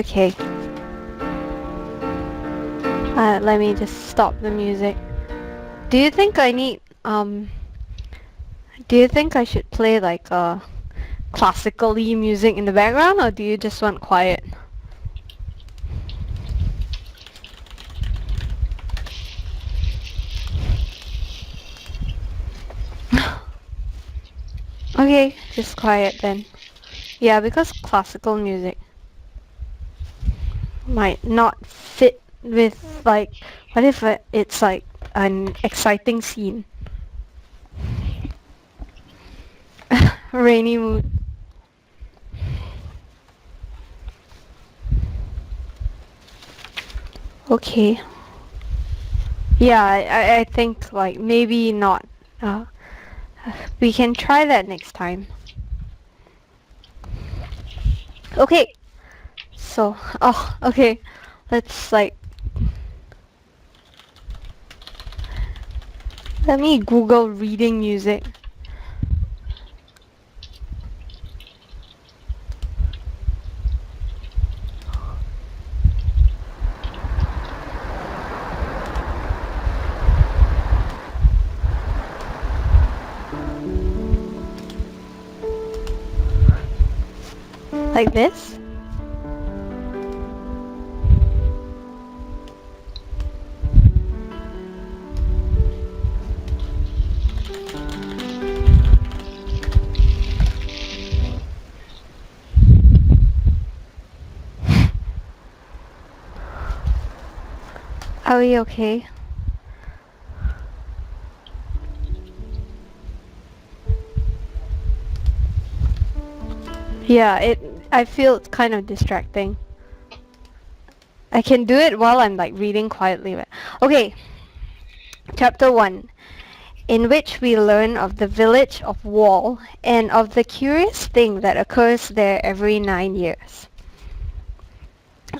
Okay. Let me just stop the music. Do you think I need, do you think I should play like classically music in the background, or do you just want quiet? Okay, just quiet then. Yeah, because classical music might not fit with like, what if it's like an exciting scene? Rainy mood. Okay. Yeah, I think like maybe not. Uh, we can try that next time. Okay. So, oh, okay. Let's like, let me Google reading music. Like this? Are we okay? Yeah, I feel it's kind of distracting. I can do it while I'm like reading quietly. But okay, chapter 1, in which we learn of the village of Wall and of the curious thing that occurs there every 9 years.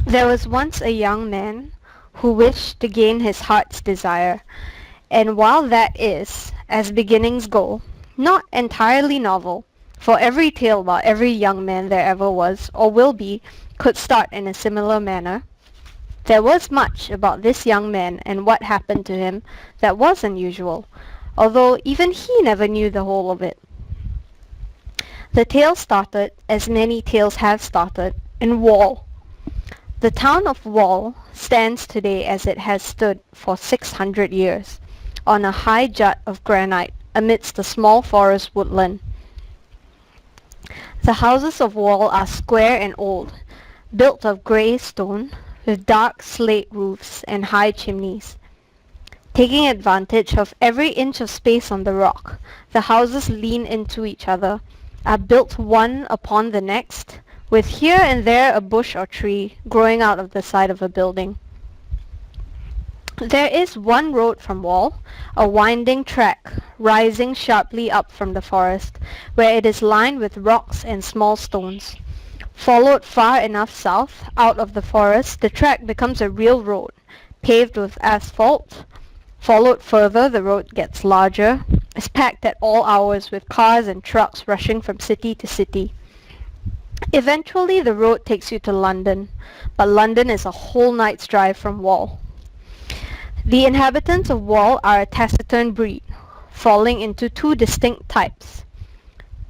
There was once a young man who wished to gain his heart's desire, and while that is, as beginnings go, not entirely novel, for every tale about every young man there ever was, or will be, could start in a similar manner, there was much about this young man and what happened to him that was unusual, although even he never knew the whole of it. The tale started, as many tales have started, in Wall. The town of Wall stands today as it has stood for 600 years, on a high jut of granite amidst a small forest woodland. The houses of Wall are square and old, built of grey stone, with dark slate roofs and high chimneys. Taking advantage of every inch of space on the rock, the houses lean into each other, are built one upon the next, with here and there a bush or tree growing out of the side of a building. There is one road from Wall, a winding track, rising sharply up from the forest, where it is lined with rocks and small stones. Followed far enough south, out of the forest, the track becomes a real road, paved with asphalt. Followed further, the road gets larger, is packed at all hours with cars and trucks rushing from city to city. Eventually, the road takes you to London, but London is a whole night's drive from Wall. The inhabitants of Wall are a taciturn breed, falling into two distinct types.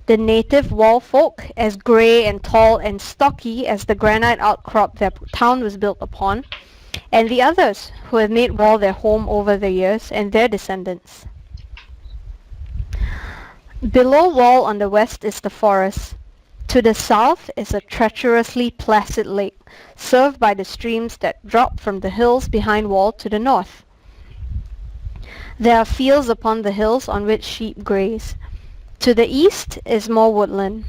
The native Wall folk, as grey and tall and stocky as the granite outcrop their town was built upon, and the others, who have made Wall their home over the years, and their descendants. Below Wall on the west is the forest. To the south is a treacherously placid lake, served by the streams that drop from the hills behind Wall to the north. There are fields upon the hills on which sheep graze. To the east is more woodland.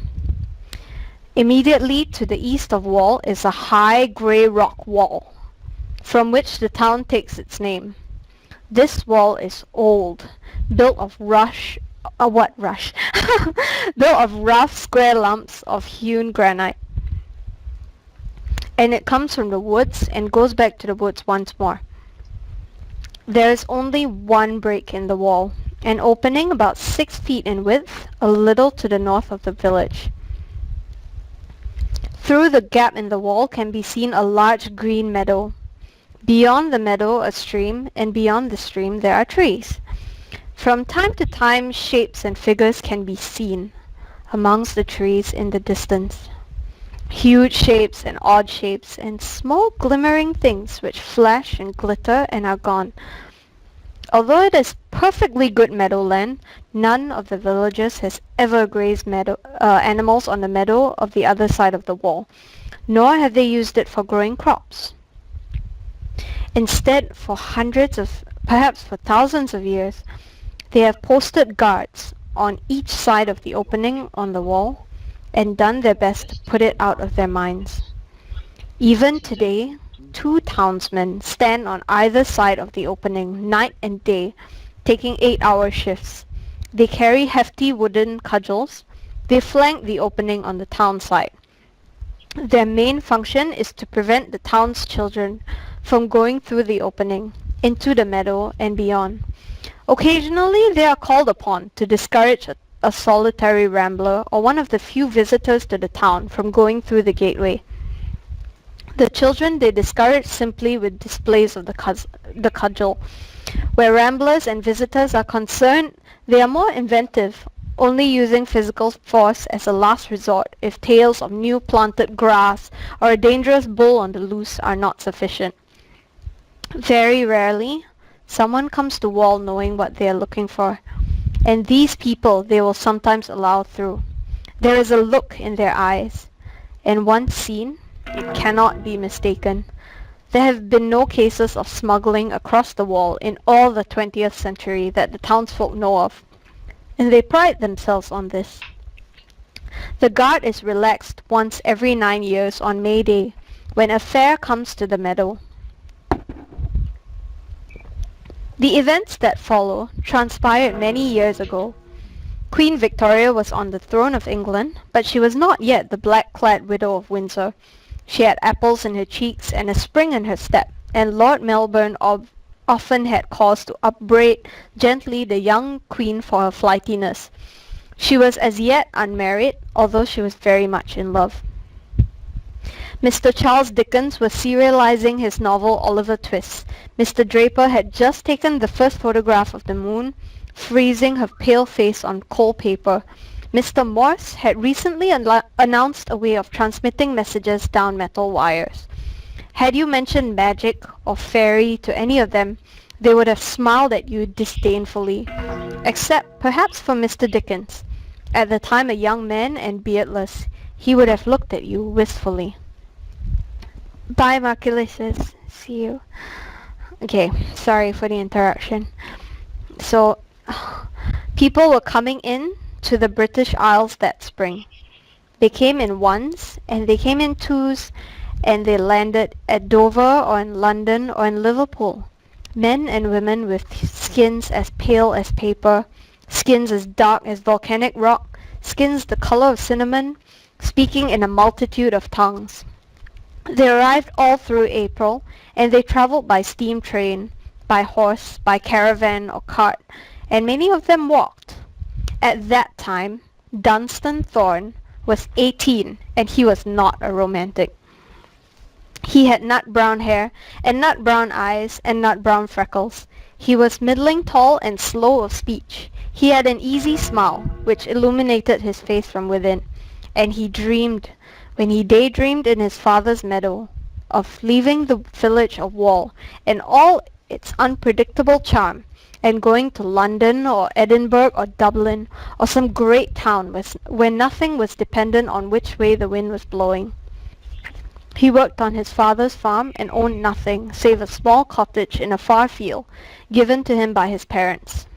Immediately to the east of Wall is a high grey rock wall, from which the town takes its name. This wall is old, built of built of rough square lumps of hewn granite. And it comes from the woods and goes back to the woods once more. There is only one break in the wall, an opening about 6 feet in width, a little to the north of the village. Through the gap in the wall can be seen a large green meadow. Beyond the meadow a stream, and beyond the stream there are trees. From time to time shapes and figures can be seen amongst the trees in the distance. Huge shapes and odd shapes and small glimmering things which flash and glitter and are gone. Although it is perfectly good meadowland, none of the villagers has ever grazed animals on the meadow of the other side of the wall, nor have they used it for growing crops. Instead, for hundreds of, perhaps for thousands of years, they have posted guards on each side of the opening on the wall and done their best to put it out of their minds. Even today, 2 townsmen stand on either side of the opening night and day, taking 8-hour shifts. They carry hefty wooden cudgels. They flank the opening on the town side. Their main function is to prevent the town's children from going through the opening, into the meadow and beyond. Occasionally they are called upon to discourage a solitary rambler or one of the few visitors to the town from going through the gateway. The children they discourage simply with displays of the cudgel. Where ramblers and visitors are concerned, they are more inventive, only using physical force as a last resort if tales of new planted grass or a dangerous bull on the loose are not sufficient. Very rarely, someone comes to wall knowing what they are looking for, and these people they will sometimes allow through. There is a look in their eyes, and once seen, it cannot be mistaken. There have been no cases of smuggling across the wall in all the 20th century that the townsfolk know of, and they pride themselves on this. The guard is relaxed once every 9 years on May Day, when a fair comes to the meadow. The events that follow transpired many years ago. Queen Victoria was on the throne of England, but she was not yet the black-clad widow of Windsor. She had apples in her cheeks and a spring in her step, and Lord Melbourne often had cause to upbraid gently the young queen for her flightiness. She was as yet unmarried, although she was very much in love. Mr. Charles Dickens was serializing his novel Oliver Twist. Mr. Draper had just taken the first photograph of the moon, freezing her pale face on coal paper. Mr. Morse had recently announced a way of transmitting messages down metal wires. Had you mentioned magic or fairy to any of them, they would have smiled at you disdainfully, except perhaps for Mr. Dickens. At the time a young man and beardless, he would have looked at you wistfully. Bye, Marculicious. See you. Okay, sorry for the interruption. So, people were coming in to the British Isles that spring. They came in ones, and they came in twos, and they landed at Dover or in London or in Liverpool. Men and women with skins as pale as paper, skins as dark as volcanic rock, skins the color of cinnamon, speaking in a multitude of tongues. They arrived all through April, and they travelled by steam train, by horse, by caravan or cart, and many of them walked. At that time, Dunstan Thorne was 18, and he was not a romantic. He had nut brown hair, and nut brown eyes, and nut brown freckles. He was middling tall and slow of speech. He had an easy smile, which illuminated his face from within, and he dreamed, when he daydreamed in his father's meadow, of leaving the village of Wall and all its unpredictable charm, and going to London or Edinburgh or Dublin or some great town where nothing was dependent on which way the wind was blowing. He worked on his father's farm and owned nothing save a small cottage in a far field given to him by his parents.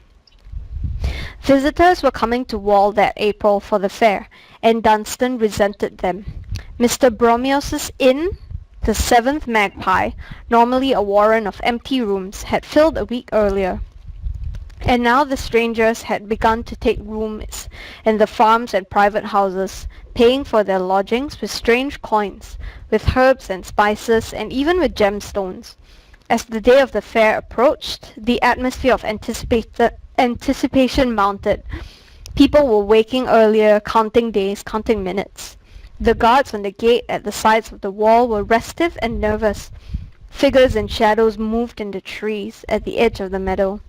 Visitors were coming to Wall that April for the fair, and Dunstan resented them. Mr. Bromios's inn, the Seventh Magpie, normally a warren of empty rooms, had filled a week earlier. And now the strangers had begun to take rooms in the farms and private houses, paying for their lodgings with strange coins, with herbs and spices, and even with gemstones. As the day of the fair approached, the atmosphere of anticipation mounted. People were waking earlier, counting days, counting minutes. The guards on the gate at the sides of the wall were restive and nervous. Figures and shadows moved in the trees at the edge of the meadow.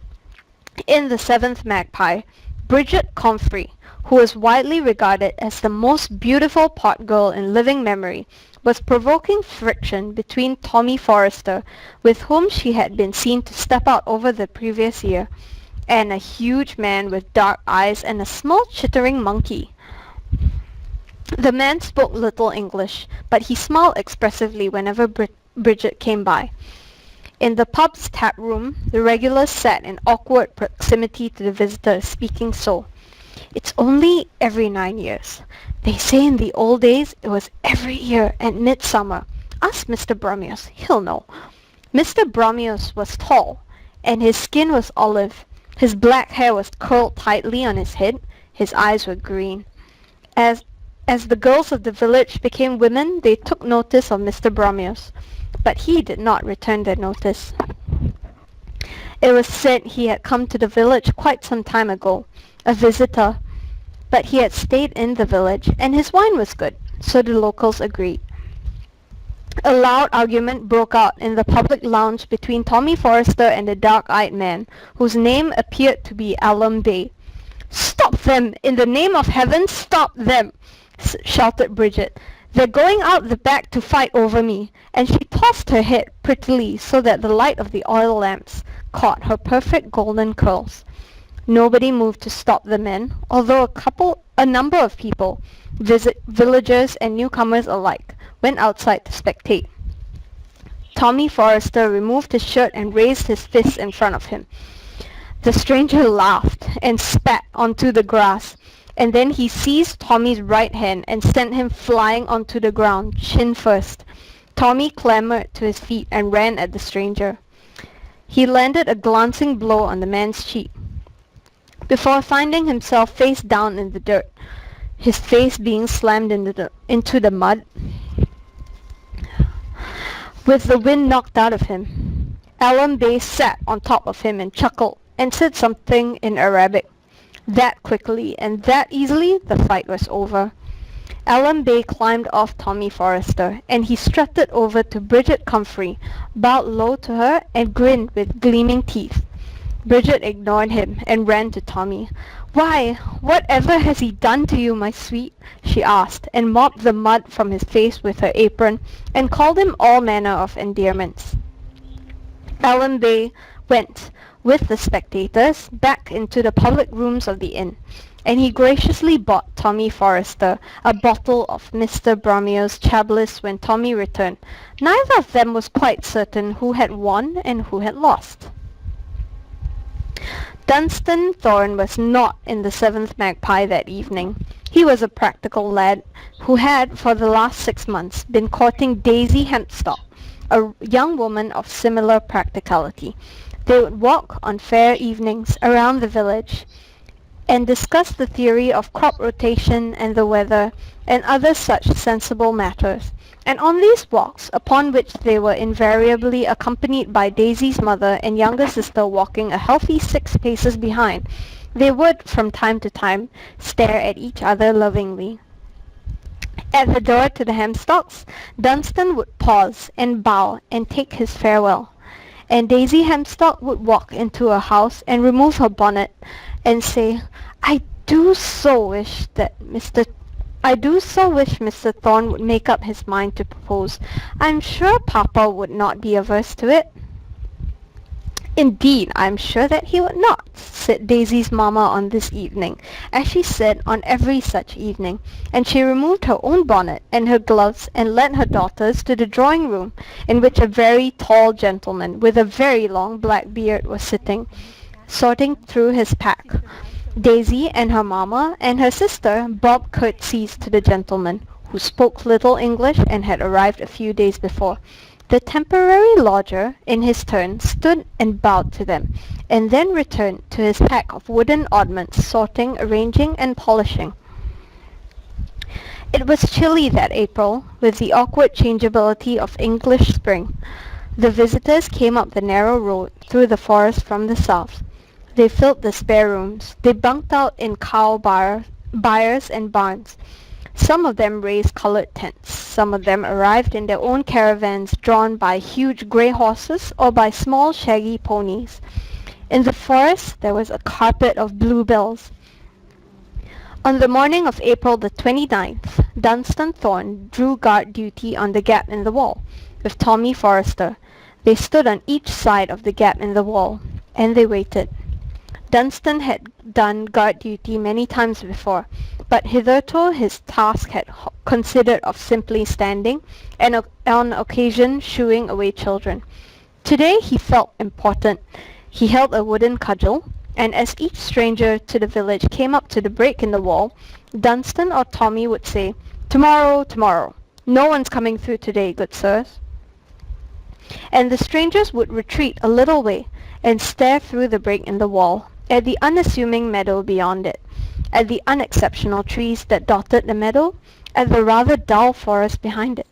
In the seventh magpie, Bridget Comfrey, who was widely regarded as the most beautiful pot girl in living memory, was provoking friction between Tommy Forrester, with whom she had been seen to step out over the previous year, and a huge man with dark eyes and a small chittering monkey. The man spoke little English, but he smiled expressively whenever Bridget came by. In the pub's tap room, the regulars sat in awkward proximity to the visitors, speaking so. "It's only every 9 years. They say in the old days it was every year at midsummer. Ask Mr. Bromius, he'll know." Mr. Bromius was tall, and his skin was olive. His black hair was curled tightly on his head. His eyes were green. As the girls of the village became women, they took notice of Mr. Bromius, but he did not return their notice. It was said he had come to the village quite some time ago, a visitor, but he had stayed in the village, and his wine was good, so the locals agreed. A loud argument broke out in the public lounge between Tommy Forrester and the dark-eyed man, whose name appeared to be Alum Bay. "Stop them! In the name of heaven, stop them!" shouted Bridget. "They're going out the back to fight over me," and she tossed her head prettily so that the light of the oil lamps caught her perfect golden curls. Nobody moved to stop the men, although a number of people, villagers and newcomers alike, went outside to spectate. Tommy Forrester removed his shirt and raised his fist in front of him. The stranger laughed and spat onto the grass, and then he seized Tommy's right hand and sent him flying onto the ground, chin first. Tommy clambered to his feet and ran at the stranger. He landed a glancing blow on the man's cheek, before finding himself face down in the dirt, his face being slammed into the mud, with the wind knocked out of him. Alum Bay sat on top of him and chuckled, and said something in Arabic. That quickly and that easily the fight was over. Alum Bay climbed off Tommy Forrester, and he strutted over to Bridget Comfrey, bowed low to her, and grinned with gleaming teeth. Bridget ignored him and ran to Tommy. "Why, whatever has he done to you, my sweet?" she asked, and mopped the mud from his face with her apron, and called him all manner of endearments. Alum Bay went, with the spectators, back into the public rooms of the inn, and he graciously bought Tommy Forrester a bottle of Mr. Bromios' Chablis when Tommy returned. Neither of them was quite certain who had won and who had lost. Dunstan Thorne was not in the seventh magpie that evening. He was a practical lad who had, for the last 6 months, been courting Daisy Hempstock, a young woman of similar practicality. They would walk on fair evenings around the village and discuss the theory of crop rotation and the weather and other such sensible matters. And on these walks, upon which they were invariably accompanied by Daisy's mother and younger sister walking a healthy 6 paces behind, they would, from time to time, stare at each other lovingly. At the door to the Hempstocks, Dunstan would pause and bow and take his farewell, and Daisy Hempstock would walk into her house and remove her bonnet and say, I do so wish Mr. Thorne would make up his mind to propose. I'm sure Papa would not be averse to it." "Indeed, I'm sure that he would not," said Daisy's mamma on this evening, as she said on every such evening, and she removed her own bonnet and her gloves and led her daughters to the drawing-room, in which a very tall gentleman with a very long black beard was sitting, sorting through his pack. Daisy and her mamma and her sister bobbed curtsies to the gentleman, who spoke little English and had arrived a few days before. The temporary lodger, in his turn, stood and bowed to them, and then returned to his pack of wooden oddments, sorting, arranging, and polishing. It was chilly that April, with the awkward changeability of English spring. The visitors came up the narrow road through the forest from the south. They filled the spare rooms. They bunked out in cow byres and barns. Some of them raised colored tents. Some of them arrived in their own caravans drawn by huge grey horses or by small shaggy ponies. In the forest there was a carpet of bluebells. On the morning of April the 29th, Dunstan Thorne drew guard duty on the gap in the wall, with Tommy Forrester. They stood on each side of the gap in the wall, and they waited. Dunstan had done guard duty many times before, but hitherto his task had consisted of simply standing, and on occasion shooing away children. Today he felt important. He held a wooden cudgel, and as each stranger to the village came up to the break in the wall, Dunstan or Tommy would say, "Tomorrow, tomorrow. No one's coming through today, good sirs." And the strangers would retreat a little way and stare through the break in the wall, at the unassuming meadow beyond it, at the unexceptional trees that dotted the meadow, at the rather dull forest behind it.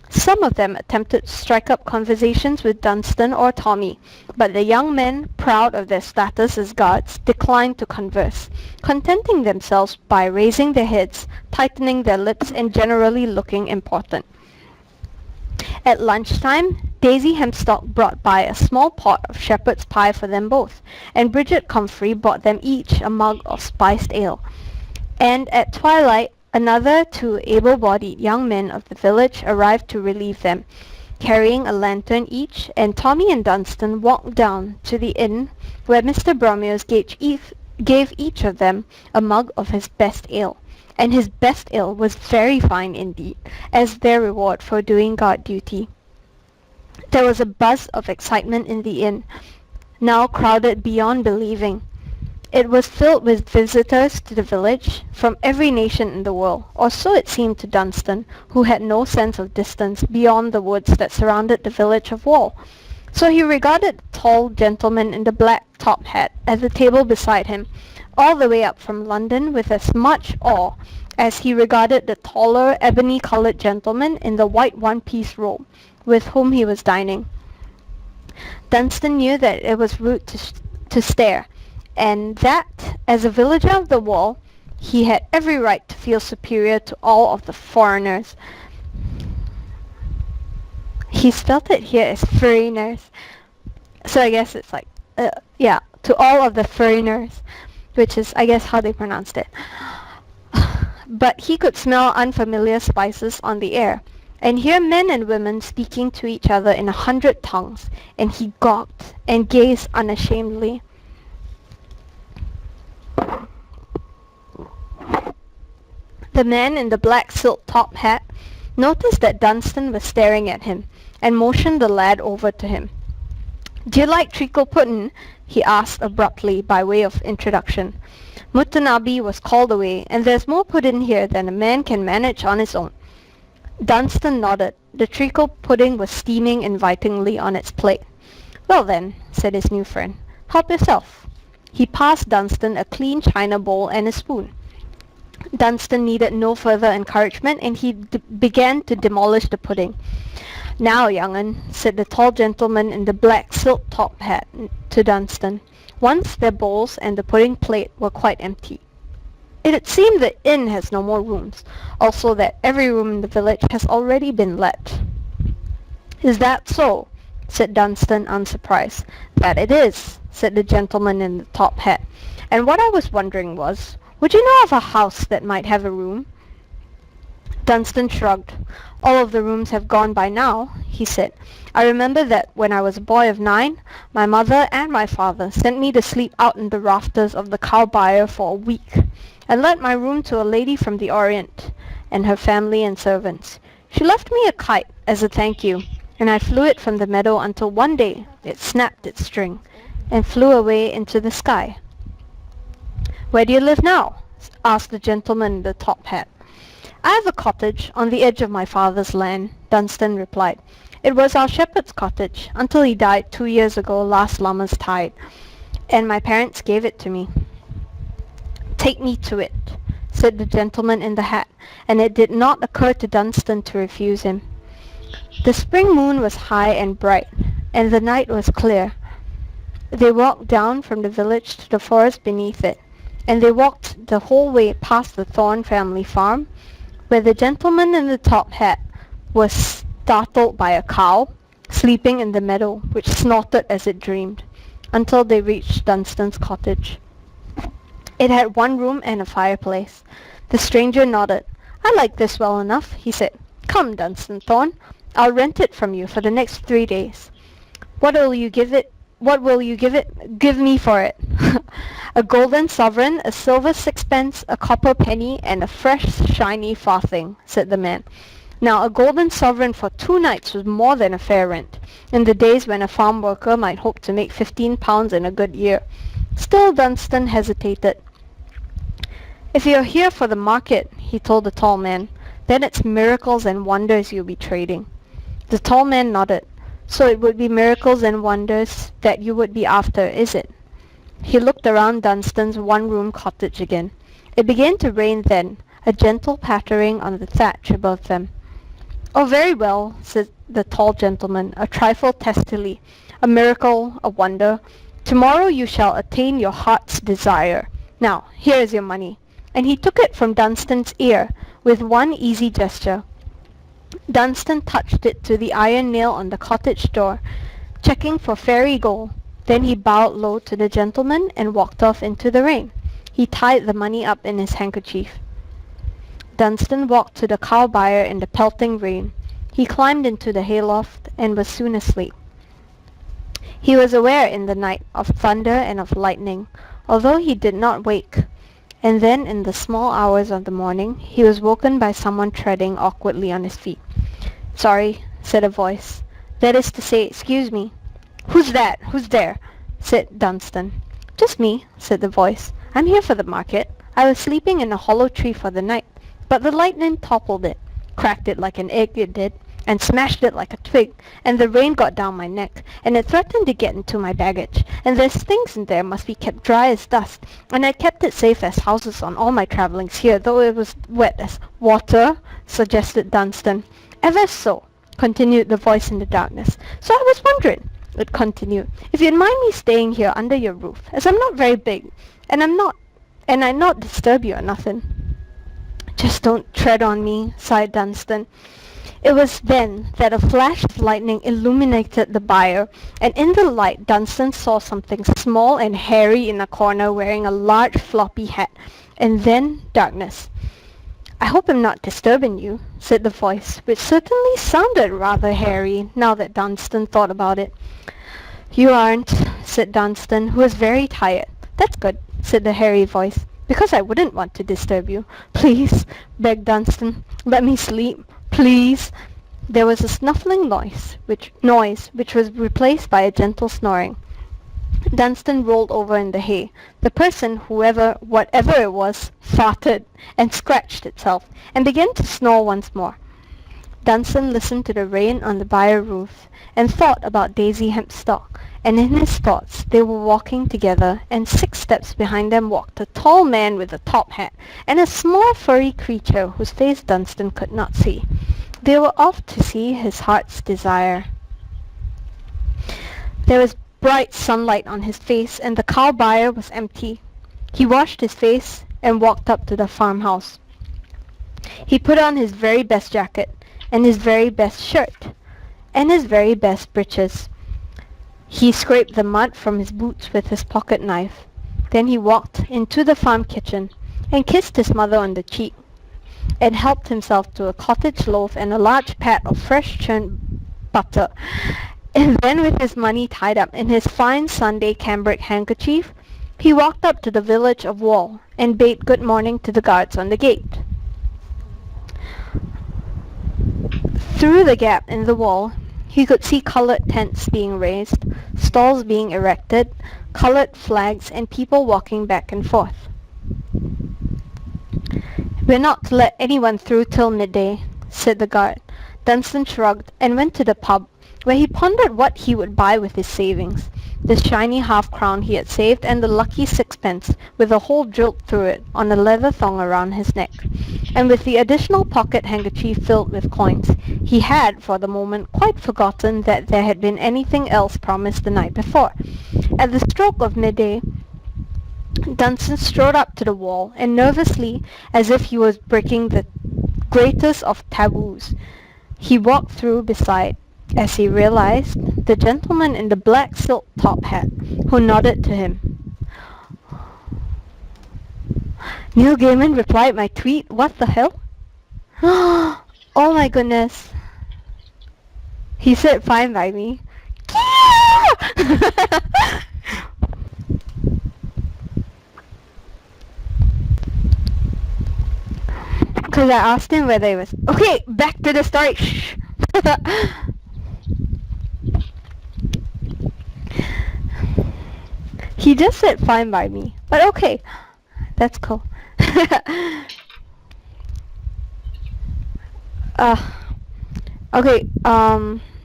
Some of them attempted to strike up conversations with Dunstan or Tommy, but the young men, proud of their status as guards, declined to converse, contenting themselves by raising their heads, tightening their lips, and generally looking important. At lunchtime, Daisy Hempstock brought by a small pot of shepherd's pie for them both, and Bridget Comfrey brought them each a mug of spiced ale. And at twilight, another two able-bodied young men of the village arrived to relieve them, carrying a lantern each, and Tommy and Dunstan walked down to the inn where Mr. Bromios gave each of them a mug of his best ale. And his best ale was very fine indeed, as their reward for doing guard duty. There was a buzz of excitement in the inn, now crowded beyond believing. It was filled with visitors to the village from every nation in the world, or so it seemed to Dunstan, who had no sense of distance beyond the woods that surrounded the village of Wall. So he regarded the tall gentleman in the black top hat at the table beside him, all the way up from London, with as much awe as he regarded the taller, ebony-coloured gentleman in the white one-piece robe, with whom he was dining. Dunstan knew that it was rude to stare, and that, as a villager of the Wall, he had every right to feel superior to all of the foreigners. He spelt it here as foreigners, so I guess it's like, to all of the foreigners, which is, I guess, how they pronounced it. But he could smell unfamiliar spices on the air, and hear men and women speaking to each other in 100 tongues, and he gawked and gazed unashamedly. The man in the black silk top hat noticed that Dunstan was staring at him, and motioned the lad over to him. "Do you like treacle puddin'?" he asked abruptly by way of introduction. "Mutanabi was called away, and there's more pudding here than a man can manage on his own." Dunstan nodded. The treacle pudding was steaming invitingly on its plate. "Well then," said his new friend, "help yourself." He passed Dunstan a clean china bowl and a spoon. Dunstan needed no further encouragement, and he began to demolish the pudding. "Now, young 'un," said the tall gentleman in the black silk top hat to Dunstan, once their bowls and the pudding plate were quite empty. "It would seem the inn has no more rooms, also that every room in the village has already been let." "Is that so?" said Dunstan, unsurprised. "That it is," said the gentleman in the top hat. "And what I was wondering was, would you know of a house that might have a room?" Dunstan shrugged. "All of the rooms have gone by now," he said. "I remember that when I was a boy of 9, my mother and my father sent me to sleep out in the rafters of the cow byre for a week, and let my room to a lady from the Orient, and her family and servants. She left me a kite as a thank you, and I flew it from the meadow until one day it snapped its string, and flew away into the sky." "Where do you live now?" asked the gentleman in the top hat. "I have a cottage on the edge of my father's land," Dunstan replied. "It was our shepherd's cottage until he died 2 years ago last Lammas tide, and my parents gave it to me." "Take me to it," said the gentleman in the hat, and it did not occur to Dunstan to refuse him. The spring moon was high and bright, and the night was clear. They walked down from the village to the forest beneath it, and they walked the whole way past the Thorne family farm, where the gentleman in the top hat was startled by a cow sleeping in the meadow, which snorted as it dreamed, until they reached Dunstan's cottage. It had one room and a fireplace. The stranger nodded. "I like this well enough," he said. "Come, Dunstan Thorn, I'll rent it from you for the next 3 days. What will you give it? What will you give me for it?" "A golden sovereign, a silver sixpence, a copper penny, and a fresh shiny farthing," said the man. Now a golden sovereign for 2 nights was more than a fair rent, in the days when a farm worker might hope to make £15 in a good year. Still Dunstan hesitated. "If you're here for the market," he told the tall man, "then it's miracles and wonders you'll be trading." The tall man nodded. "So it would be miracles and wonders that you would be after, is it?" He looked around Dunstan's one-room cottage again. It began to rain then, a gentle pattering on the thatch above them. "Oh, very well," said the tall gentleman, a trifle testily. "A miracle, a wonder. Tomorrow you shall attain your heart's desire. Now, here is your money." And he took it from Dunstan's ear with one easy gesture. Dunstan touched it to the iron nail on the cottage door, checking for fairy gold. Then he bowed low to the gentleman and walked off into the rain. He tied the money up in his handkerchief. Dunstan walked to the cow byre in the pelting rain. He climbed into the hayloft and was soon asleep. He was aware in the night of thunder and of lightning, although he did not wake. And then in the small hours of the morning he was woken by someone treading awkwardly on his feet. "Sorry," said a voice. "That is to say, excuse me." "Who's that? Who's there?" said Dunstan. "Just me," said the voice. "I'm here for the market. I was sleeping in a hollow tree for the night, but the lightning toppled it, cracked it like an egg it did, and smashed it like a twig, and the rain got down my neck, and it threatened to get into my baggage, and there's things in there must be kept dry as dust, and I kept it safe as houses on all my travellings here, though it was wet as water," suggested Dunstan. "Ever so," continued the voice in the darkness. "So I was wondering," it continued, "if you'd mind me staying here under your roof, as I'm not very big, and I not disturb you or nothing." "Just don't tread on me," sighed Dunstan. It was then that a flash of lightning illuminated the byre, and in the light Dunstan saw something small and hairy in a corner wearing a large floppy hat, and then darkness. "I hope I'm not disturbing you," said the voice, which certainly sounded rather hairy, now that Dunstan thought about it. "You aren't," said Dunstan, who was very tired. "That's good," said the hairy voice, "because I wouldn't want to disturb you. Please," begged Dunstan, "let me sleep. Please." There was a snuffling noise, which was replaced by a gentle snoring. Dunstan rolled over in the hay. The person, whatever it was, farted and scratched itself, and began to snore once more. Dunstan listened to the rain on the byre roof, and thought about Daisy Hempstock, and in his thoughts they were walking together, and 6 steps behind them walked a tall man with a top hat, and a small furry creature whose face Dunstan could not see. They were off to see his heart's desire. There was bright sunlight on his face, and the cow byre was empty. He washed his face and walked up to the farmhouse. He put on his very best jacket, and his very best shirt, and his very best breeches. He scraped the mud from his boots with his pocket knife. Then he walked into the farm kitchen and kissed his mother on the cheek, and helped himself to a cottage loaf and a large pat of fresh churned butter. And then, with his money tied up in his fine Sunday cambric handkerchief, he walked up to the village of Wall and bade good morning to the guards on the gate. Through the gap in the wall he could see coloured tents being raised, stalls being erected, coloured flags, and people walking back and forth. "We're not to let anyone through till midday," said the guard. Dunstan shrugged and went to the pub, where he pondered what he would buy with his savings, the shiny half-crown he had saved, and the lucky sixpence with a hole drilled through it on a leather thong around his neck, and with the additional pocket handkerchief filled with coins. He had, for the moment, quite forgotten that there had been anything else promised the night before. At the stroke of midday, Dunstan strode up to the wall, and nervously, as if he was breaking the greatest of taboos. He walked through beside, as he realized, the gentleman in the black silk top hat, who nodded to him. Neil Gaiman replied my tweet? What the hell? Oh my goodness. He said fine by me. Because I asked him whether it was... Okay, back to the story. Shh. He just said fine by me. But okay. That's cool. Okay,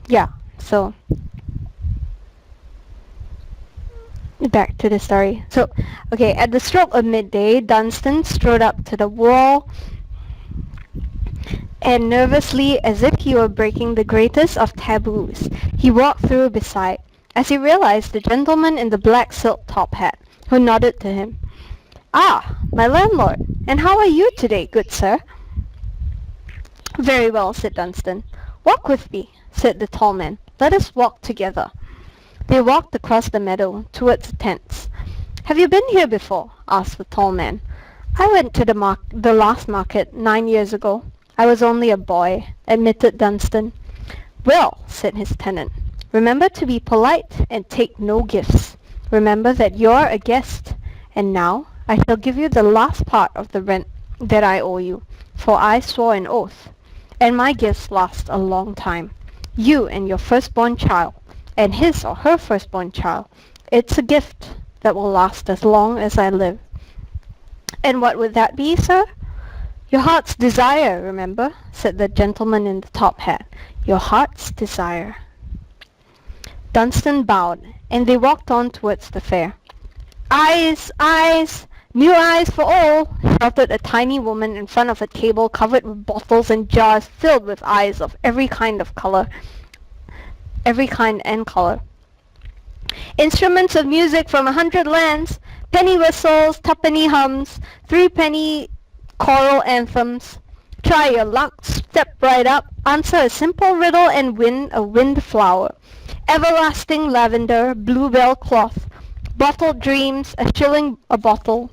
yeah, so... Back to the story. So, okay, at the stroke of midday, Dunstan strode up to the wall and nervously, as if he were breaking the greatest of taboos, he walked through beside, as he realized the gentleman in the black silk top hat, who nodded to him. Ah, my landlord, and how are you today, good sir? Very well, said Dunstan. Walk with me, said the tall man. Let us walk together. They walked across the meadow, towards the tents. Have you been here before? Asked the tall man. I went to the last market 9 years ago. I was only a boy, admitted Dunstan. Well, said his tenant, remember to be polite and take no gifts. Remember that you're a guest. And now I shall give you the last part of the rent that I owe you, for I swore an oath, and my gifts last a long time. You and your firstborn child, and his or her firstborn child. It's a gift that will last as long as I live. And what would that be, sir? Your heart's desire, remember, said the gentleman in the top hat. Your heart's desire. Dunstan bowed, and they walked on towards the fair. Eyes! Eyes! New eyes for all! Shouted a tiny woman in front of a table covered with bottles and jars filled with eyes of every kind and color. Instruments of music from 100 lands, penny whistles, tuppenny hums, threepenny choral anthems. Try your luck, step right up, answer a simple riddle and win a wind flower. Everlasting lavender, bluebell cloth, bottled dreams, a shilling a bottle.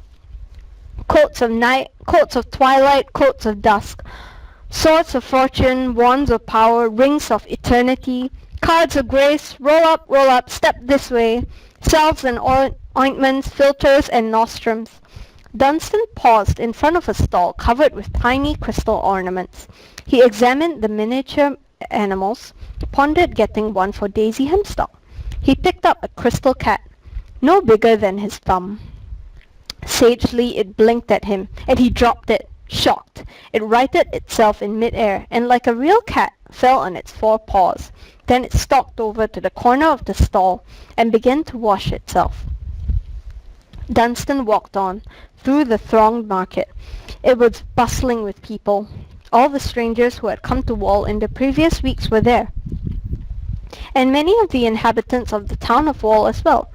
Coats of night, coats of twilight, coats of dusk. Swords of fortune, wands of power, rings of eternity. Cards of grace, roll up, step this way. Salves and ointments, filters and nostrums. Dunstan paused in front of a stall covered with tiny crystal ornaments. He examined the miniature animals, pondered getting one for Daisy himself. He picked up a crystal cat, no bigger than his thumb. Sagely it blinked at him, and he dropped it, shocked. It righted itself in mid-air, and like a real cat, fell on its 4 paws. Then it stalked over to the corner of the stall and began to wash itself. Dunstan walked on, through the thronged market. It was bustling with people. All the strangers who had come to Wall in the previous weeks were there, and many of the inhabitants of the town of Wall as well.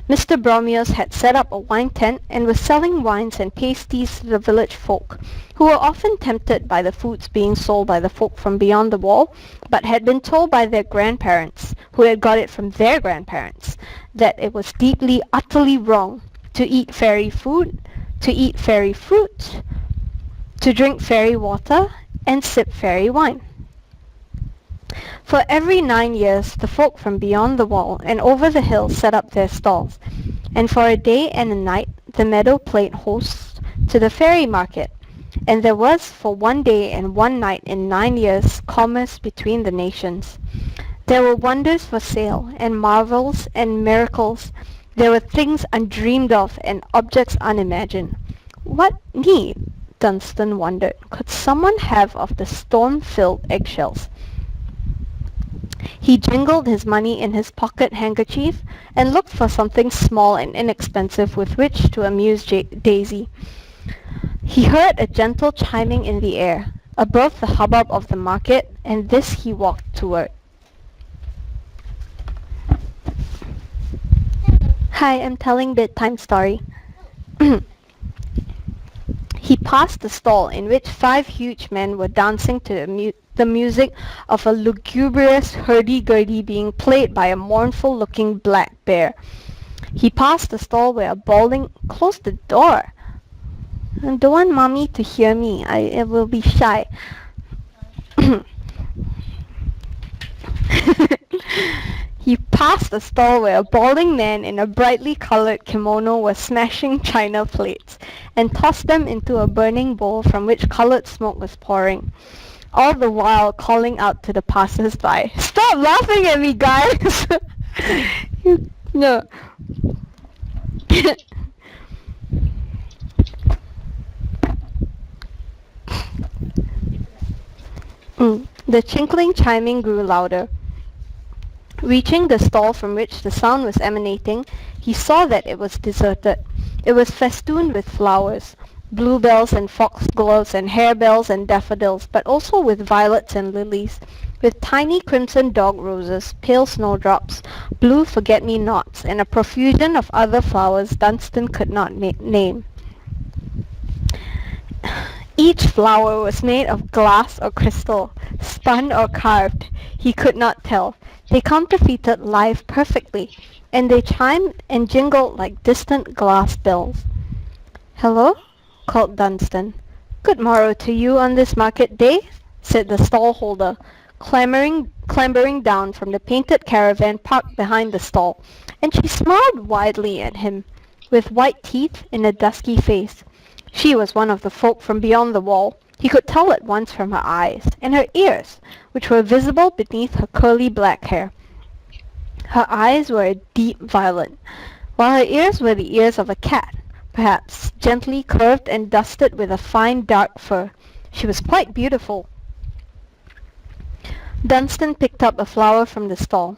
Mr. Bromios had set up a wine tent and was selling wines and pasties to the village folk, who were often tempted by the foods being sold by the folk from beyond the wall, but had been told by their grandparents, who had got it from their grandparents, that it was deeply, utterly wrong to eat fairy food, to eat fairy fruit, to drink fairy water, and sip fairy wine. For every 9 years the folk from beyond the wall and over the hill set up their stalls, and for a day and a night the meadow played host to the fairy market, and there was for 1 day and 1 night in 9 years commerce between the nations. There were wonders for sale, and marvels and miracles. There were things undreamed of and objects unimagined. What need, Dunstan wondered, could someone have of the storm-filled eggshells? He jingled his money in his pocket handkerchief and looked for something small and inexpensive with which to amuse Daisy. He heard a gentle chiming in the air, above the hubbub of the market, and this he walked toward. Hi, I'm telling bedtime story. He He passed the stall in which 5 huge men were dancing to the music of a lugubrious hurdy-gurdy being played by a mournful-looking black bear. He passed the stall where a balding... Close the door! I don't want mommy to hear me. I will be shy. He passed a stall where a balding man in a brightly coloured kimono was smashing china plates and tossed them into a burning bowl from which coloured smoke was pouring, all the while calling out to the passers-by, "Stop laughing at me, guys!" No. The chinkling chiming grew louder. Reaching the stall from which the sound was emanating, he saw that it was deserted. It was festooned with flowers, bluebells and foxgloves and harebells and daffodils, but also with violets and lilies, with tiny crimson dog roses, pale snowdrops, blue forget-me-nots, and a profusion of other flowers Dunstan could not name. Each flower was made of glass or crystal, spun or carved. He could not tell. They counterfeited life perfectly, and they chimed and jingled like distant glass bells. "Hello?" called Dunstan. "Good morrow to you on this market day," said the stall-holder, clambering down from the painted caravan parked behind the stall, and she smiled widely at him, with white teeth in a dusky face. She was one of the folk from beyond the wall. He could tell at once from her eyes, and her ears, which were visible beneath her curly black hair. Her eyes were a deep violet, while her ears were the ears of a cat, perhaps, gently curved and dusted with a fine dark fur. She was quite beautiful. Dunstan picked up a flower from the stall.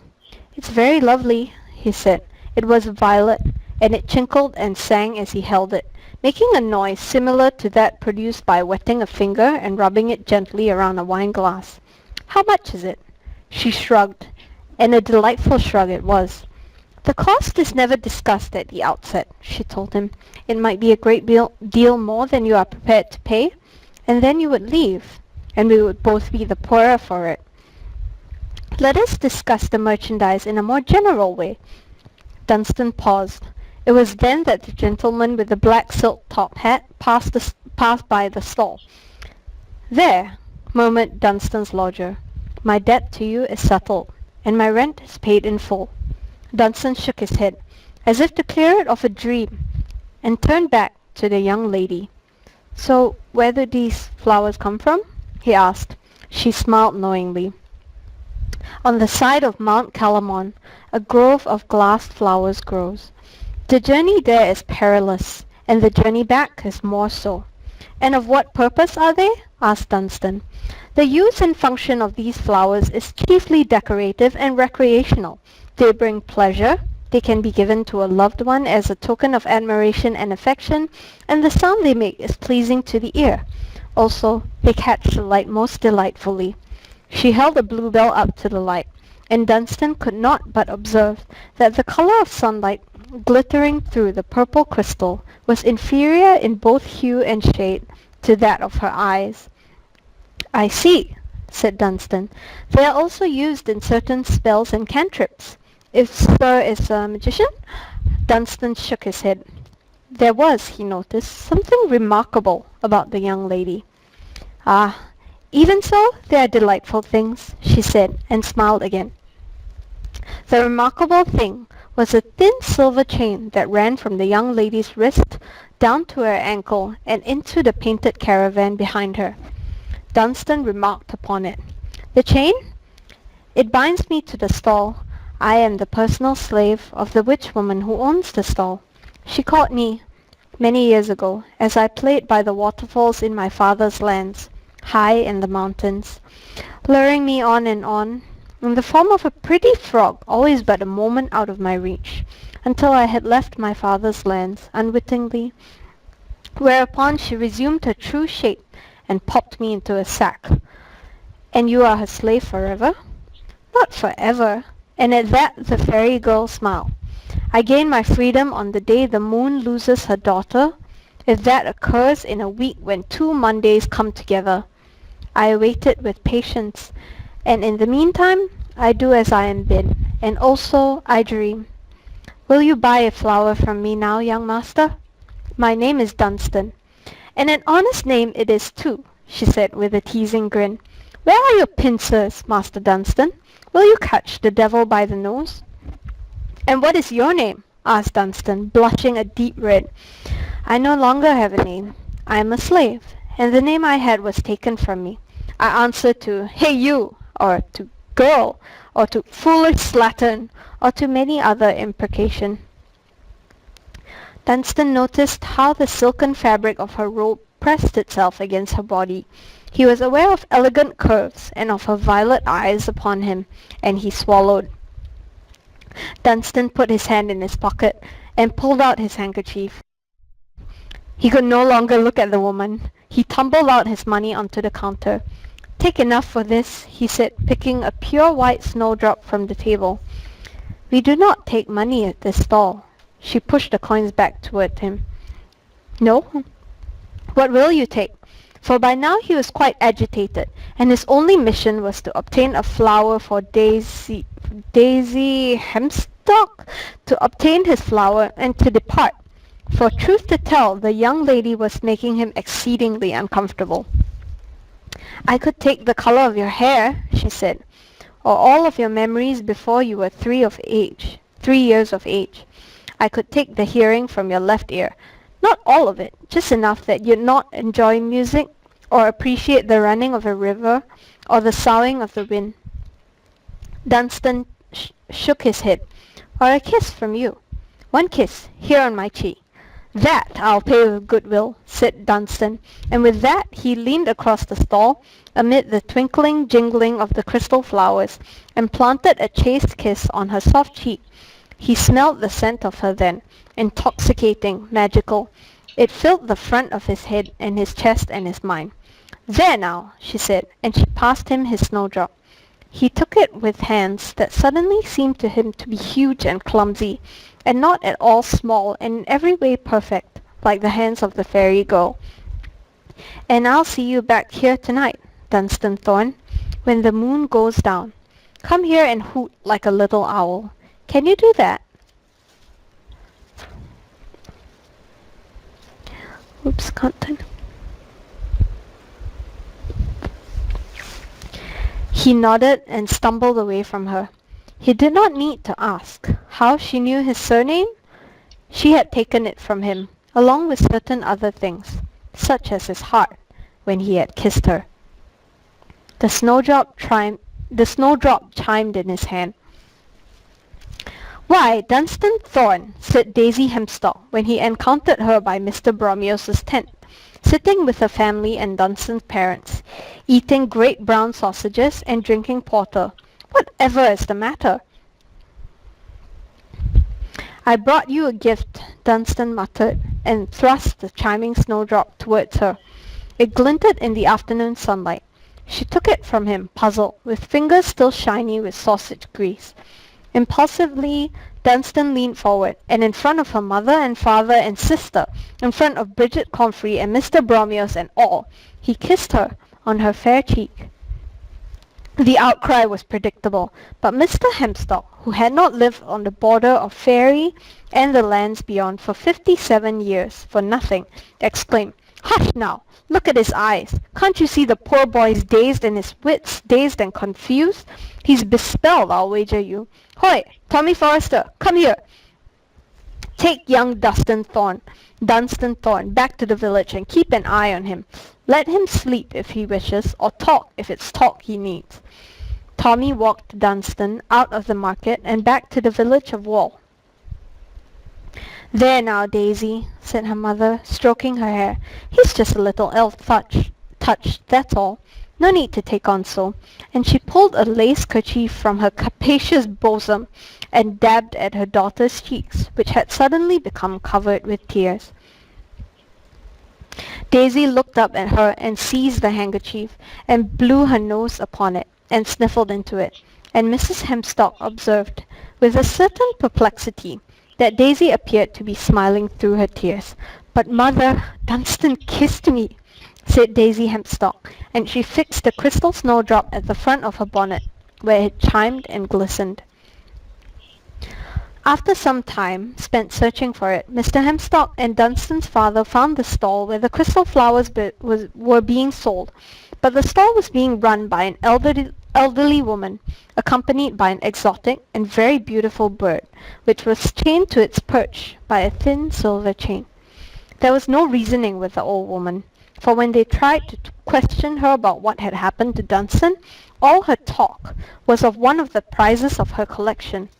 "It's very lovely," he said. It was violet, and it chinkled and sang as he held it, making a noise similar to that produced by wetting a finger and rubbing it gently around a wine-glass. "How much is it?" She shrugged, and a delightful shrug it was. "The cost is never discussed at the outset," she told him. "It might be a great deal more than you are prepared to pay, and then you would leave, and we would both be the poorer for it. Let us discuss the merchandise in a more general way." Dunstan paused. It was then that the gentleman with the black silk top hat passed by the stall. "There," murmured Dunstan's lodger. "My debt to you is settled, and my rent is paid in full." Dunstan shook his head, as if to clear it of a dream, and turned back to the young lady. "So where do these flowers come from?" he asked. She smiled knowingly. "On the side of Mount Calamon, a grove of glass flowers grows. The journey there is perilous, and the journey back is more so." "And of what purpose are they?" asked Dunstan. "The use and function of these flowers is chiefly decorative and recreational. They bring pleasure, they can be given to a loved one as a token of admiration and affection, and the sound they make is pleasing to the ear. Also, they catch the light most delightfully." She held a bluebell up to the light, and Dunstan could not but observe that the colour of sunlight glittering through the purple crystal was inferior in both hue and shade to that of her eyes. "I see," said Dunstan. "They are also used in certain spells and cantrips. If Sir is a magician?" Dunstan shook his head. There was, he noticed, something remarkable about the young lady. "Ah, even so, they are delightful things," she said, and smiled again. The remarkable thing was a thin silver chain that ran from the young lady's wrist down to her ankle and into the painted caravan behind her. Dunstan remarked upon it. "The chain? It binds me to the stall. I am the personal slave of the witch woman who owns the stall. She caught me, many years ago, as I played by the waterfalls in my father's lands, high in the mountains, luring me on, in the form of a pretty frog always but a moment out of my reach, until I had left my father's lands, unwittingly, whereupon she resumed her true shape and popped me into a sack." "And you are her slave forever?" "Not forever," and at that the fairy girl smiled. "I gain my freedom on the day the moon loses her daughter, if that occurs in a week when 2 Mondays come together. I await it with patience, and in the meantime, I do as I am bid, and also I dream. Will you buy a flower from me now, young master? My name is Dunstan. And an honest name it is too, she said with a teasing grin. Where are your pincers, Master Dunstan? Will you catch the devil by the nose? And what is your name? Asked Dunstan, blushing a deep red. I no longer have a name. I am a slave, and the name I had was taken from me. I answer to "Hey you," or to "Girl," or to "Foolish slattern," or to many other imprecation. Dunstan noticed how the silken fabric of her robe pressed itself against her body. He was aware of elegant curves and of her violet eyes upon him, and he swallowed. Dunstan put his hand in his pocket and pulled out his handkerchief. He could no longer look at the woman. He tumbled out his money onto the counter. Take enough for this, he said, picking a pure white snowdrop from the table. We do not take money at this stall. She pushed the coins back toward him. No? What will you take? For by now he was quite agitated, and his only mission was to obtain a flower for Daisy Hemstock, to obtain his flower, and to depart. For truth to tell, the young lady was making him exceedingly uncomfortable. I could take the colour of your hair, she said, or all of your memories before you were 3 years of age. I could take the hearing from your left ear. Not all of it, just enough that you'd not enjoy music, or appreciate the running of a river, or the soughing of the wind. Dunstan shook his head. Or a kiss from you. One kiss, here on my cheek. That I'll pay with goodwill, said Dunstan, and with that he leaned across the stall, amid the twinkling jingling of the crystal flowers, and planted a chaste kiss on her soft cheek. He smelled the scent of her then, intoxicating, magical. It filled the front of his head and his chest and his mind. There now, she said, and she passed him his snowdrop. He took it with hands that suddenly seemed to him to be huge and clumsy, and not at all small, and in every way perfect, like the hands of the fairy girl. And I'll see you back here tonight, Dunstan Thorn, when the moon goes down. Come here and hoot like a little owl. Can you do that? Oops, content. He nodded and stumbled away from her. He did not need to ask how she knew his surname. She had taken it from him, along with certain other things, such as his heart, when he had kissed her. The snowdrop chimed in his hand. Why, Dunstan Thorn, said Daisy Hemstock, when he encountered her by Mr. Bromios's tent, sitting with her family and Dunstan's parents, eating great brown sausages and drinking porter. Whatever is the matter? I brought you a gift, Dunstan muttered, and thrust the chiming snowdrop towards her. It glinted in the afternoon sunlight. She took it from him, puzzled, with fingers still shiny with sausage grease. Impulsively, Dunstan leaned forward, and in front of her mother and father and sister, in front of Bridget Comfrey and Mr. Bromios and all, he kissed her on her fair cheek. The outcry was predictable, but Mr. Hemstock, who had not lived on the border of Fairy and the lands beyond for 57 years for nothing, exclaimed, Hush now! Look at his eyes! Can't you see the poor boy's dazed and his wits dazed and confused? He's bespelled, I'll wager you. Hoy, Tommy Forrester, come here! Take young Dunstan Thorn, back to the village and keep an eye on him. Let him sleep if he wishes, or talk if it's talk he needs. Tommy walked Dunstan out of the market and back to the village of Wall. There now, Daisy, said her mother, stroking her hair. He's just a little touched, that's all. No need to take on so. And she pulled a lace kerchief from her capacious bosom and dabbed at her daughter's cheeks, which had suddenly become covered with tears. Daisy looked up at her and seized the handkerchief and blew her nose upon it and sniffled into it, and Mrs. Hemstock observed, with a certain perplexity, that Daisy appeared to be smiling through her tears. "But, Mother, Dunstan kissed me," said Daisy Hempstalk, and she fixed the crystal snowdrop at the front of her bonnet, where it chimed and glistened. After some time spent searching for it, Mr. Hempstalk and Dunstan's father found the stall where the crystal flowers were being sold, but the stall was being run by an elderly woman, accompanied by an exotic and very beautiful bird, which was chained to its perch by a thin silver chain. There was no reasoning with the old woman, for when they tried to question her about what had happened to Dunstan, all her talk was of one of the prizes of her collection,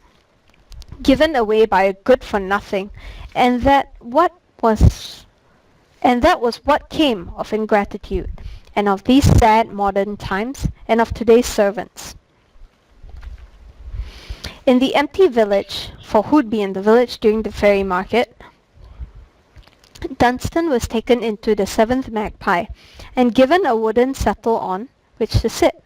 given away by a good-for-nothing, and that was what came of ingratitude, and of these sad modern times, and of today's servants. In the empty village, for who'd be in the village during the fairy market, Dunstan was taken into the Seventh Magpie, and given a wooden settle on which to sit.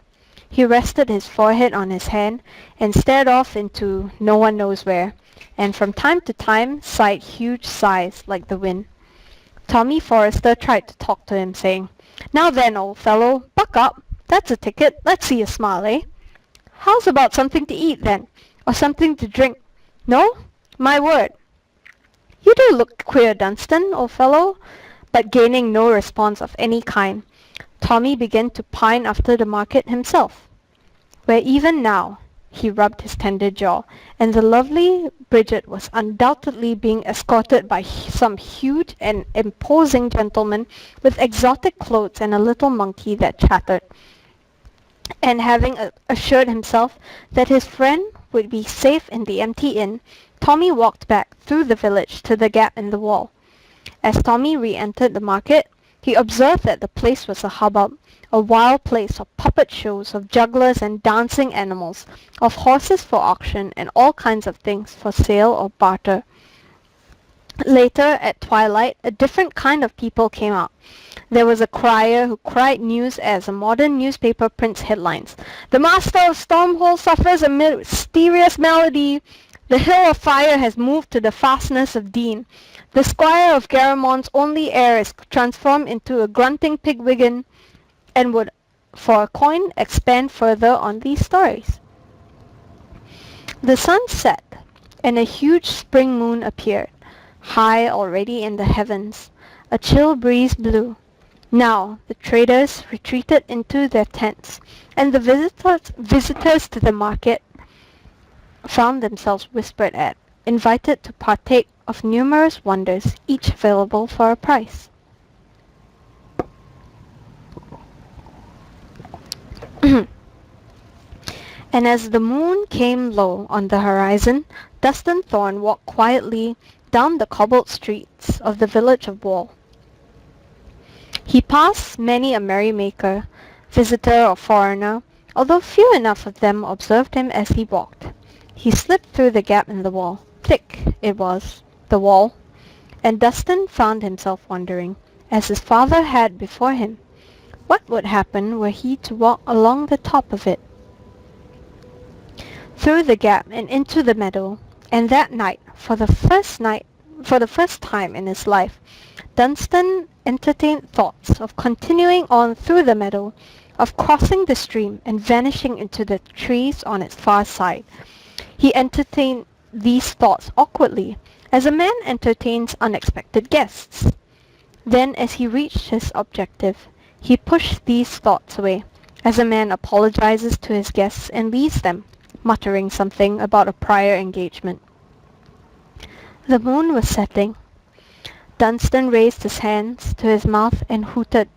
He rested his forehead on his hand, and stared off into no one knows where, and from time to time sighed huge sighs like the wind. Tommy Forrester tried to talk to him, saying, "Now then, old fellow, buck up. That's a ticket. Let's see you smile, eh? How's about something to eat, then? Or something to drink? No? My word. You do look queer, Dunstan, old fellow." But gaining no response of any kind, Tommy began to pine after the market himself, where even now he rubbed his tender jaw, and the lovely Bridget was undoubtedly being escorted by some huge and imposing gentleman with exotic clothes and a little monkey that chattered. And having assured himself that his friend would be safe in the empty inn, Tommy walked back through the village to the gap in the wall. As Tommy re-entered the market, he observed that the place was a hubbub, a wild place of puppet shows, of jugglers and dancing animals, of horses for auction, and all kinds of things for sale or barter. Later, at twilight, a different kind of people came out. There was a crier who cried news as a modern newspaper prints headlines. "The Master of Stormhole suffers a mysterious malady. The Hill of Fire has moved to the fastness of Dean. The Squire of Garamon's only heir is transformed into a grunting pigwidgeon," and would, for a coin, expand further on these stories. The sun set, and a huge spring moon appeared, high already in the heavens. A chill breeze blew. Now the traders retreated into their tents, and the visitors to the market found themselves whispered at, invited to partake of numerous wonders, each available for a price. And as the moon came low on the horizon, Dunstan Thorne walked quietly down the cobbled streets of the village of Wall. He passed many a merrymaker, visitor or foreigner, although few enough of them observed him as he walked. He slipped through the gap in the wall. Thick it was, the wall, and Dunstan found himself wondering, as his father had before him, what would happen were he to walk along the top of it. Through the gap and into the meadow, and that night, for the first time in his life, Dunstan entertained thoughts of continuing on through the meadow, of crossing the stream and vanishing into the trees on its far side. He entertained these thoughts awkwardly, as a man entertains unexpected guests. Then, as he reached his objective, he pushed these thoughts away, as a man apologizes to his guests and leaves them, muttering something about a prior engagement. The moon was setting. Dunstan raised his hands to his mouth and hooted.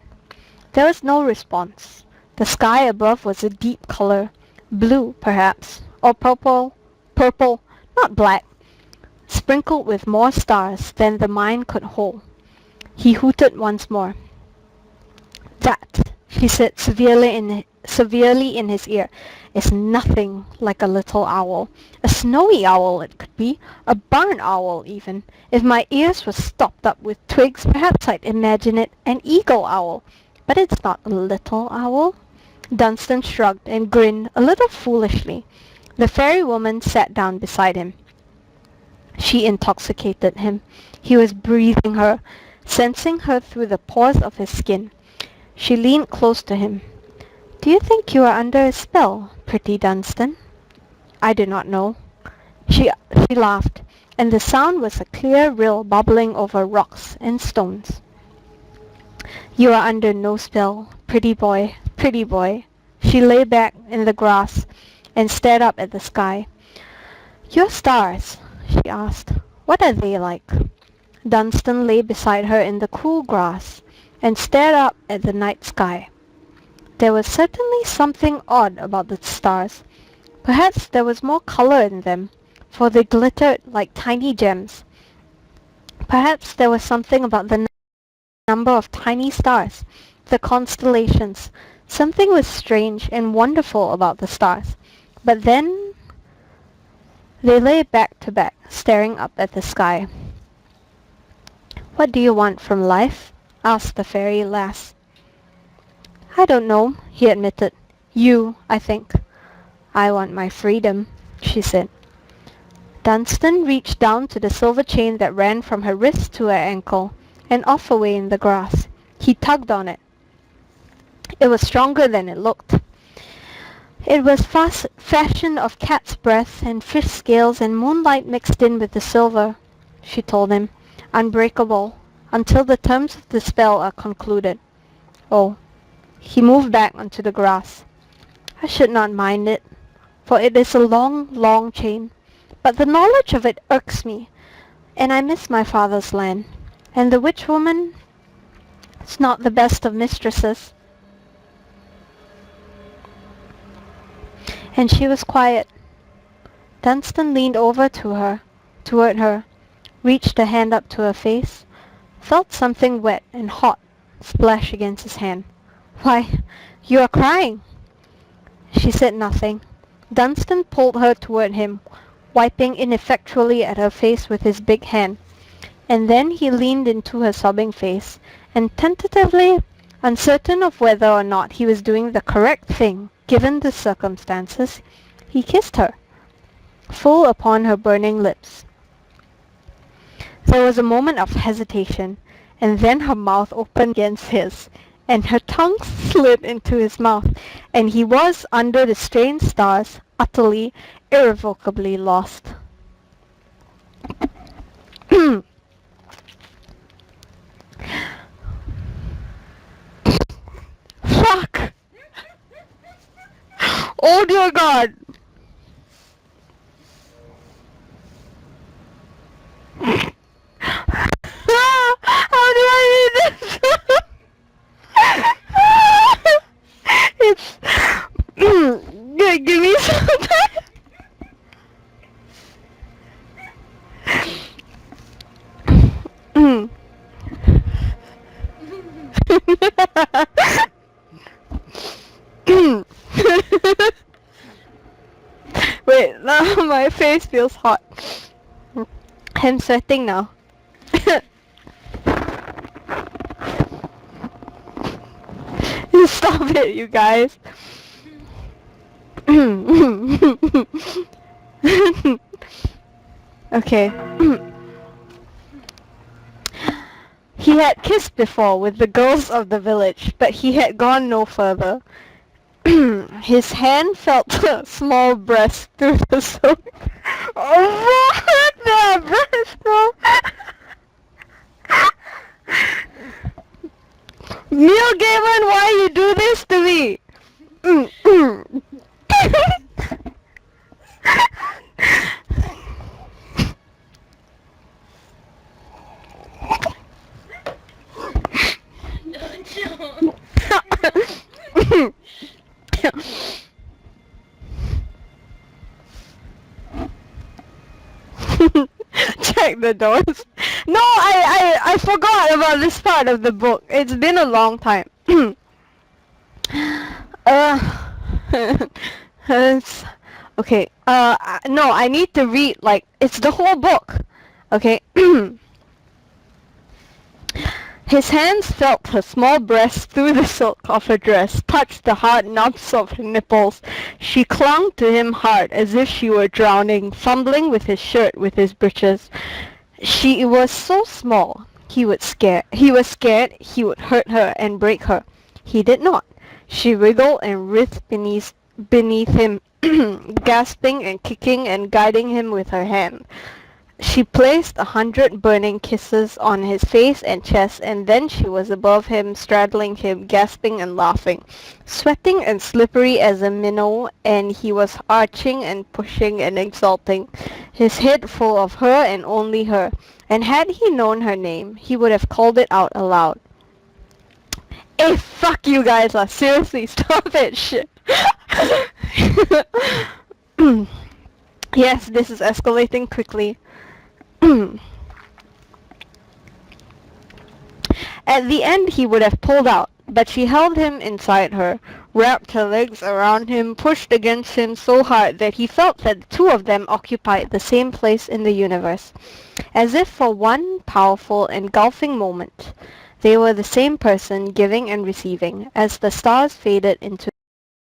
There was no response. The sky above was a deep color, blue perhaps, or purple, not black, sprinkled with more stars than the mind could hold. He hooted once more. "That," he said severely in his ear, "is nothing like a little owl. A snowy owl it could be, a barn owl even. If my ears were stopped up with twigs, perhaps I'd imagine it an eagle owl. But it's not a little owl." Dunstan shrugged and grinned a little foolishly. The fairy woman sat down beside him. She intoxicated him. He was breathing her, sensing her through the pores of his skin. She leaned close to him. "Do you think you are under a spell, pretty Dunstan?" "I do not know." She laughed, and the sound was a clear rill bubbling over rocks and stones. "You are under no spell, pretty boy, pretty boy." She lay back in the grass and stared up at the sky. "Your stars," she asked, "what are they like?" Dunstan lay beside her in the cool grass and stared up at the night sky. There was certainly something odd about the stars. Perhaps there was more colour in them, for they glittered like tiny gems. Perhaps there was something about the number of tiny stars, the constellations. Something was strange and wonderful about the stars. But then they lay back to back, staring up at the sky. "What do you want from life?" asked the fairy lass. "I don't know," he admitted. "You, I think." "I want my freedom," she said. Dunstan reached down to the silver chain that ran from her wrist to her ankle, and off away in the grass. He tugged on it. It was stronger than it looked. It was fashioned of cat's breath and fish scales and moonlight mixed in with the silver, she told him, "unbreakable, until the terms of the spell are concluded." "Oh." He moved back onto the grass. "I should not mind it, for it is a long, long chain. But the knowledge of it irks me, and I miss my father's land. And the witch woman is not the best of mistresses." And she was quiet. Dunstan leaned over toward her, reached a hand up to her face, felt something wet and hot splash against his hand. "Why, you are crying." She said nothing. Dunstan pulled her toward him, wiping ineffectually at her face with his big hand. And then he leaned into her sobbing face, and tentatively, uncertain of whether or not he was doing the correct thing given the circumstances, he kissed her, full upon her burning lips. There was a moment of hesitation, and then her mouth opened against his, and her tongue slid into his mouth, and he was, under the strange stars, utterly, irrevocably lost. Fuck! Oh dear God! How do I read this? It's... give me some time. Wait, now my face feels hot. I'm sweating now. Stop it, you guys. Okay. He had kissed before with the girls of the village, but he had gone no further. His hand felt a small breast through the silk. Oh, what the breast, bro? Neil Gaiman, why you do this to me? Check the doors. No, I forgot about this part of the book. It's been a long time. It's, okay. No, I need to read, like, it's the whole book. Okay. His hands felt her small breast through the silk of her dress, touched the hard knobs of her nipples. She clung to him hard, as if she were drowning, fumbling with his shirt, with his breeches. She was so small. He was scared he would hurt her and break her. He did not. She wriggled and writhed beneath him, gasping and kicking and guiding him with her hand. She placed 100 burning kisses on his face and chest, and then she was above him, straddling him, gasping and laughing, sweating and slippery as a minnow, and he was arching and pushing and exulting, his head full of her and only her, and had he known her name, he would have called it out aloud. Hey, fuck you guys! Seriously, stop that shit! Yes, this is escalating quickly. At the end he would have pulled out, but she held him inside her, wrapped her legs around him, pushed against him so hard that he felt that the two of them occupied the same place in the universe, as if for one powerful engulfing moment they were the same person giving and receiving, as the stars faded into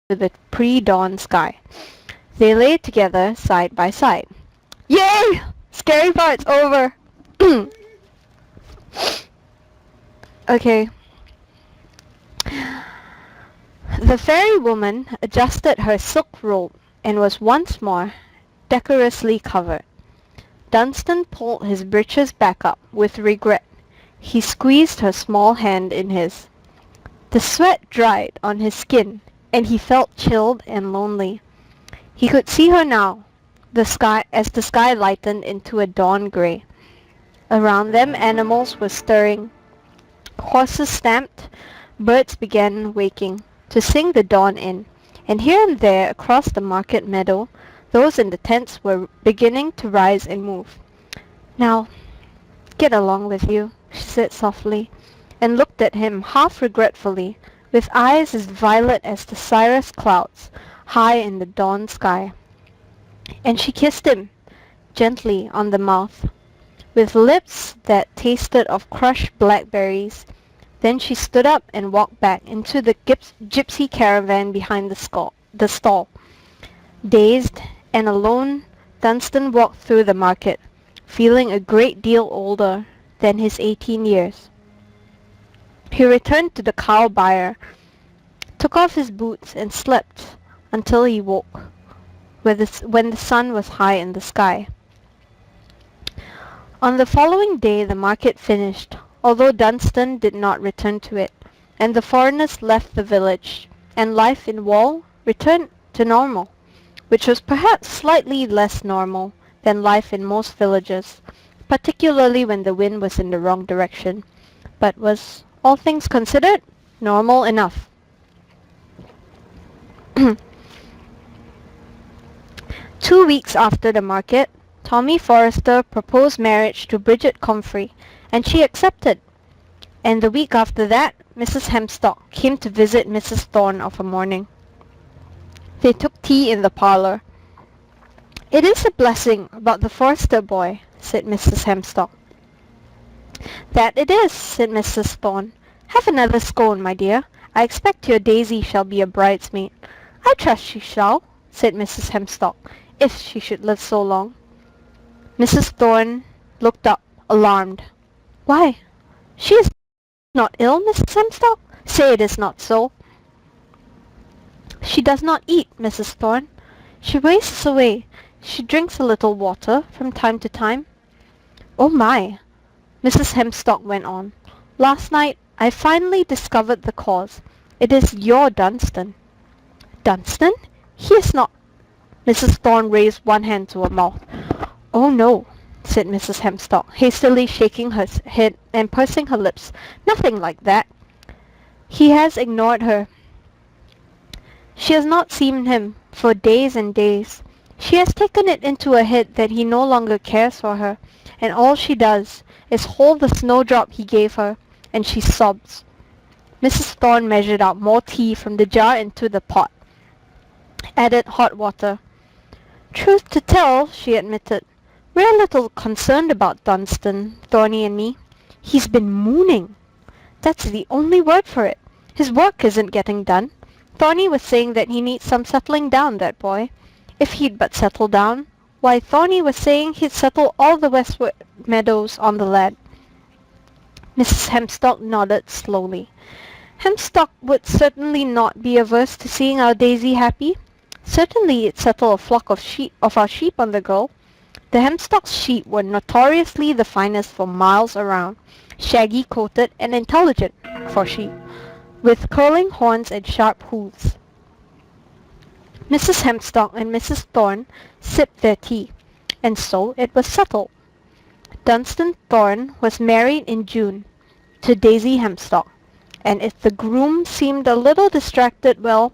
the pre-dawn sky. They lay together side by side. Yay! Scary part's over! Okay. The fairy woman adjusted her silk robe and was once more decorously covered. Dunstan pulled his breeches back up with regret. He squeezed her small hand in his. The sweat dried on his skin, and he felt chilled and lonely. He could see her now, as the sky lightened into a dawn grey. Around them animals were stirring. Horses stamped, birds began waking to sing the dawn in, and here and there across the market meadow those in the tents were beginning to rise and move. Now, get along with you, she said softly, and looked at him half regretfully, with eyes as violet as the cirrus clouds high in the dawn sky. And she kissed him gently on the mouth, with lips that tasted of crushed blackberries. Then she stood up and walked back into the gypsy caravan behind the stall. Dazed and alone, Dunstan walked through the market, feeling a great deal older than his 18 years. He returned to the cow byre, took off his boots and slept until he woke, when the sun was high in the sky. On the following day the market finished, although Dunstan did not return to it, and the foreigners left the village, and life in Wall returned to normal, which was perhaps slightly less normal than life in most villages, particularly when the wind was in the wrong direction, but was, all things considered, normal enough. 2 weeks after the market, Tommy Forrester proposed marriage to Bridget Comfrey, and she accepted. And the week after that, Mrs. Hemstock came to visit Mrs. Thorne of a morning. They took tea in the parlour. "It is a blessing about the Forrester boy," said Mrs. Hemstock. "That it is," said Mrs. Thorne. "Have another scone, my dear. I expect your Daisy shall be a bridesmaid." "I trust she shall," said Mrs. Hemstock, "if she should live so long." Mrs. Thorne looked up, alarmed. "Why, she is not ill, Mrs. Hemstock? Say it is not so." "She does not eat, Mrs. Thorne. She wastes away. She drinks a little water from time to time." "Oh my," Mrs. Hemstock went on. "Last night I finally discovered the cause. It is your Dunstan." "Dunstan? He is not—" Mrs. Thorne raised one hand to her mouth. "Oh no," said Mrs. Hemstock, hastily shaking her head and pursing her lips. "Nothing like that. He has ignored her. She has not seen him for days and days. She has taken it into her head that he no longer cares for her, and all she does is hold the snowdrop he gave her, and she sobs." Mrs. Thorne measured out more tea from the jar into the pot, added hot water. "Truth to tell," she admitted, "we're a little concerned about Dunstan, Thorny and me. He's been mooning. That's the only word for it. His work isn't getting done. Thorny was saying that he needs some settling down, that boy. If he'd but settle down, why, Thorny was saying he'd settle all the westward meadows on the lad. Mrs. Hemstock nodded slowly. Hemstock would certainly not be averse to seeing our Daisy happy. Certainly it settled a flock of our sheep on the go. The Hemstock's sheep were notoriously the finest for miles around, shaggy-coated and intelligent for sheep, with curling horns and sharp hooves. Mrs. Hemstock and Mrs. Thorne sipped their tea, and so it was settled. Dunstan Thorne was married in June to Daisy Hemstock, and if the groom seemed a little distracted, well,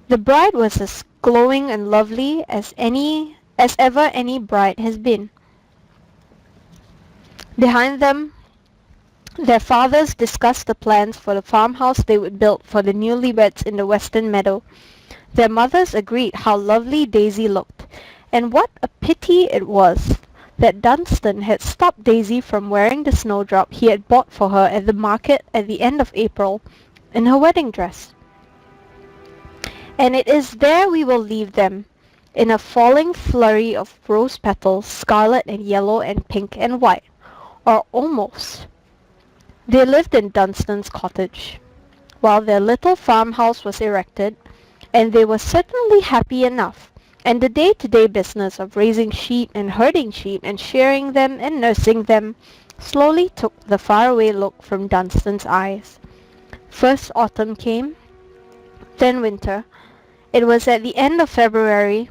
the bride was as glowing and lovely as ever any bride has been. Behind them, their fathers discussed the plans for the farmhouse they would build for the newlyweds in the western meadow. Their mothers agreed how lovely Daisy looked, and what a pity it was that Dunstan had stopped Daisy from wearing the snowdrop he had bought for her at the market at the end of April in her wedding dress. And it is there we will leave them, in a falling flurry of rose petals, scarlet and yellow and pink and white, or almost. They lived in Dunstan's cottage, while their little farmhouse was erected, and they were certainly happy enough, and the day-to-day business of raising sheep and herding sheep and shearing them and nursing them slowly took the faraway look from Dunstan's eyes. First autumn came, then winter. It was at the end of February,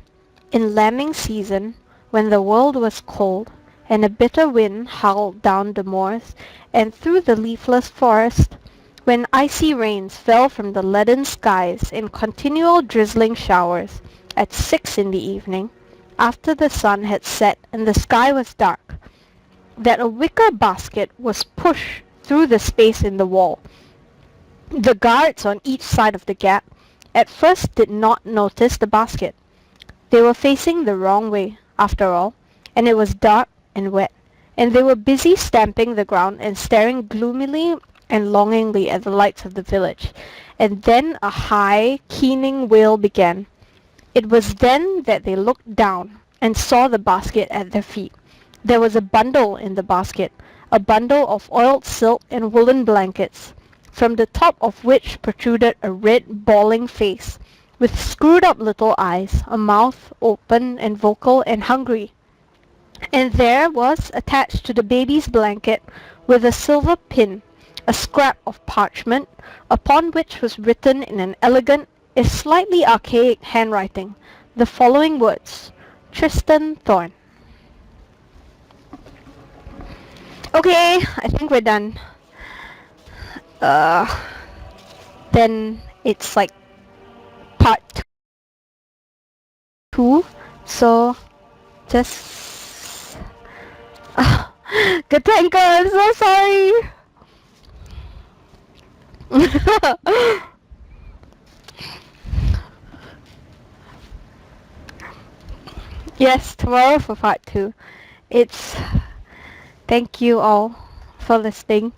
in lambing season, when the world was cold, and a bitter wind howled down the moors and through the leafless forest, when icy rains fell from the leaden skies in continual drizzling showers at 6 in the evening, after the sun had set and the sky was dark, that a wicker basket was pushed through the space in the wall. The guards on each side of the gap at first did not notice the basket. They were facing the wrong way, after all, and it was dark and wet, and they were busy stamping the ground and staring gloomily and longingly at the lights of the village. And then a high, keening wail began. It was then that they looked down and saw the basket at their feet. There was a bundle in the basket, a bundle of oiled silk and woolen blankets, from the top of which protruded a red, bawling face, with screwed-up little eyes, a mouth open and vocal and hungry. And there was attached to the baby's blanket, with a silver pin, a scrap of parchment, upon which was written in an elegant, if slightly archaic handwriting, the following words: Tristan Thorne. Okay, I think we're done. Then it's like part 2, so just good tanker, I'm so sorry. Yes, tomorrow for part 2. Thank you all for listening.